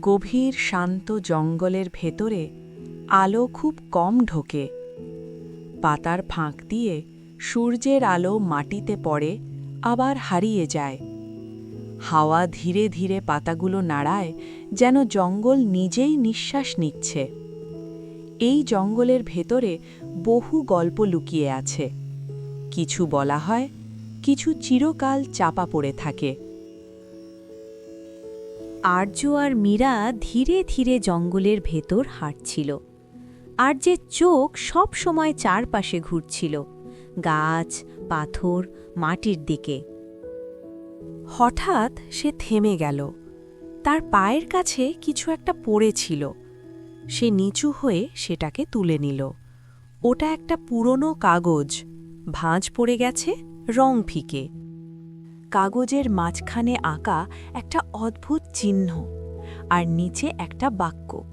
গভীর শান্ত জঙ্গলের ভেতরে আলো খুব কম ঢোকে। পাতার ফাঁক দিয়ে সূর্যের আলো মাটিতে পড়ে, আবার হারিয়ে যায়। হাওয়া ধীরে ধীরে পাতাগুলো নাড়ায়, যেন জঙ্গল নিজেই নিঃশ্বাস নিচ্ছে। এই জঙ্গলের ভেতরে বহু গল্প লুকিয়ে আছে। কিছু বলা হয়, কিছু চিরকাল চাপা পড়ে থাকে। আর্য আর মীরা ধীরে ধীরে জঙ্গলের ভেতর হাঁটছিল। আর্যের চোখ সব সময় চারপাশে ঘুরছিল, গাছ, পাথর, মাটির দিকে। হঠাৎ সে থেমে গেল। তার পায়ের কাছে কিছু একটা পড়েছিল। সে নিচু হয়ে সেটাকে তুলে নিল। ওটা একটা পুরনো কাগজ, ভাঁজ পড়ে গেছে, রং ফিকে। কাগজের মাঝখানে আঁকা একটা অদ্ভুত চিহ্ন, আর নিচে একটা বাক্য,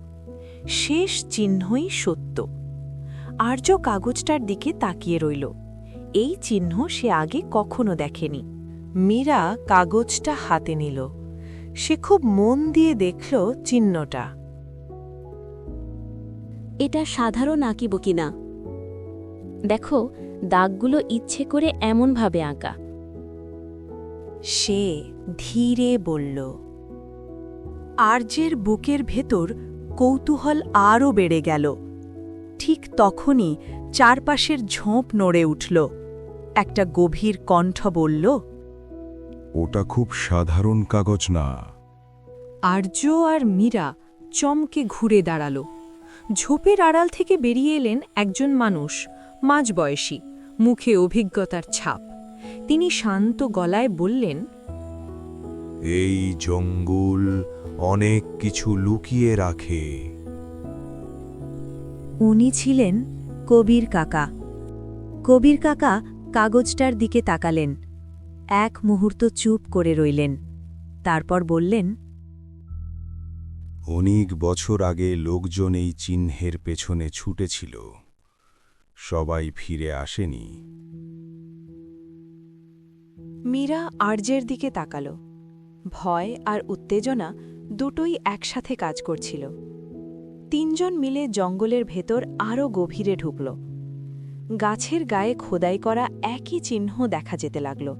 শেষ চিহ্নই সত্য। আর্য কাগজটার দিকে তাকিয়ে রইল। এই চিহ্ন সে আগে কখনো দেখেনি। মীরা কাগজটা হাতে নিল। সে খুব মন দিয়ে দেখল চিহ্নটা। এটা সাধারণ আঁকিব কিনা দেখো, দাগগুলো ইচ্ছে করে এমনভাবে আঁকা। সে ধীরে বলল। আর্যের বুকের ভেতর কৌতূহল আরও বেড়ে গেল। ঠিক তখনই চারপাশের ঝোঁপ নড়ে উঠল। একটা গভীর কণ্ঠ বলল, ওটা খুব সাধারণ কাগজ না। আর্য আর মীরা চমকে ঘুরে দাঁড়াল। ঝোপের আড়াল থেকে বেরিয়ে এলেন একজন মানুষ, মাঝবয়সী, মুখে অভিজ্ঞতার ছাপ। তিনি শান্ত গলায় বললেন, এই জঙ্গল অনেক কিছু লুকিয়ে রাখে। উনি ছিলেন কবির কাকা। কবির কাকা কাগজটার দিকে তাকালেন, এক মুহূর্ত চুপ করে রইলেন। তারপর বললেন, অনেক বছর আগে লোকজন এই চিহ্নের পেছনে ছুটেছিল। সবাই ফিরে আসেনি। মীরা আর্যের দিকে তাকাল। ভয় আর উত্তেজনা দুটোই একসাথে কাজ করছিল। তিনজন মিলে জঙ্গলের ভেতর আরও গভীরে ঢুকল। গাছের গায়ে খোদাই করা একই চিহ্ন দেখা যেতে লাগল।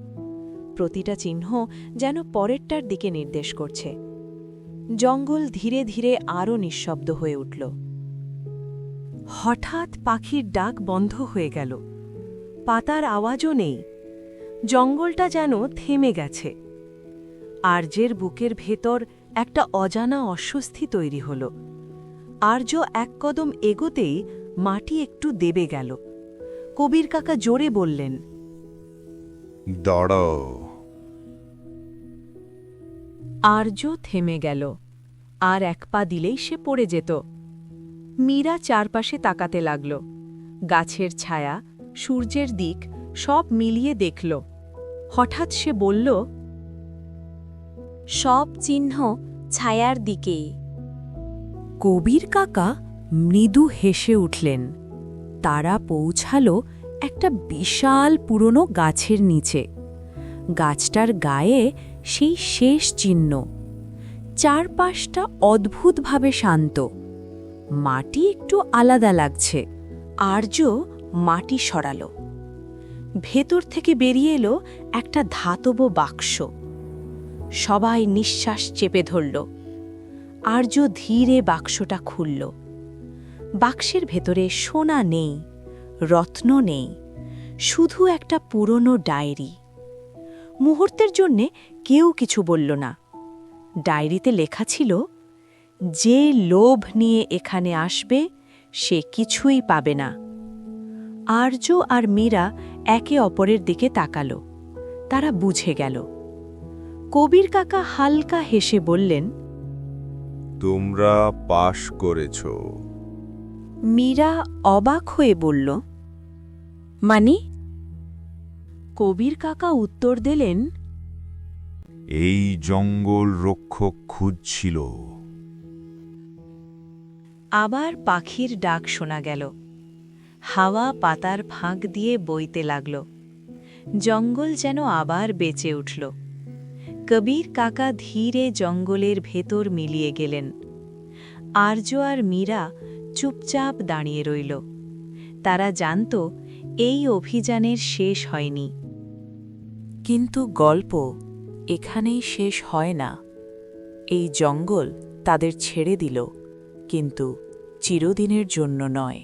প্রতিটা চিহ্ন যেন পরেরটার দিকে নির্দেশ করছে। জঙ্গল ধীরে ধীরে আরও নিঃশব্দ হয়ে উঠল। হঠাৎ পাখির ডাক বন্ধ হয়ে গেল। পাতার আওয়াজও নেই। জঙ্গলটা যেন থেমে গেছে। আর্যের বুকের ভেতর একটা অজানা অস্বস্তি তৈরি হল। আর্য এক কদম এগোতেই মাটি একটু দেবে গেল। কবির কাকা জোরে বললেন, দাঁড়াও। আর্য থেমে গেল। আর এক পা দিলেই সে পড়ে যেত। মীরা চারপাশে তাকাতে লাগল। গাছের ছায়া, সূর্যের দিক সব মিলিয়ে দেখল। হঠাৎ সে বলল, সব চিহ্ন ছায়ার দিকেই। কবির কাকা মৃদু হেসে উঠলেন। তারা পৌঁছাল একটা বিশাল পুরনো গাছের নিচে। গাছটার গায়ে সেই শেষ চিহ্ন। চারপাশটা অদ্ভুতভাবে শান্ত। মাটি একটু আলাদা লাগছে। আর্য মাটি সরাল। ভেতর থেকে বেরিয়ে এলো একটা ধাতব বাক্স। সবাই নিঃশ্বাস চেপে ধরল। আর্য ধীরে বাক্সটা খুলল। বাক্সের ভেতরে সোনা নেই, রত্ন নেই, শুধু একটা পুরনো ডায়েরি। মুহূর্তের জন্যে কেউ কিছু বলল না। ডায়েরিতে লেখা ছিল, যে লোভ নিয়ে এখানে আসবে সে কিছুই পাবে না। আর্য আর মীরা একে অপরের দিকে তাকাল। তারা বুঝে গেল। কবির কাকা হালকা হেসে বললেন, তোমরা পাশ করেছ। মীরা অবাক হয়ে বলল, মানে? কবির কাকা উত্তর দিলেন, এই জঙ্গল রক্ষক খুঁজছিল। আবার পাখির ডাক শোনা গেল। হাওয়া পাতার ফাঁক দিয়ে বইতে লাগল। জঙ্গল যেন আবার বেঁচে উঠল। কবির কাকা ধীরে জঙ্গলের ভেতর মিলিয়ে গেলেন। আর্য আর মীরা চুপচাপ দাঁড়িয়ে রইল। তারা জানত এই অভিযানের শেষ হয়নি। কিন্তু গল্প এখানেই শেষ হয় না। এই জঙ্গল তাদের ছেড়ে দিল, কিন্তু চিরদিনের জন্য নয়।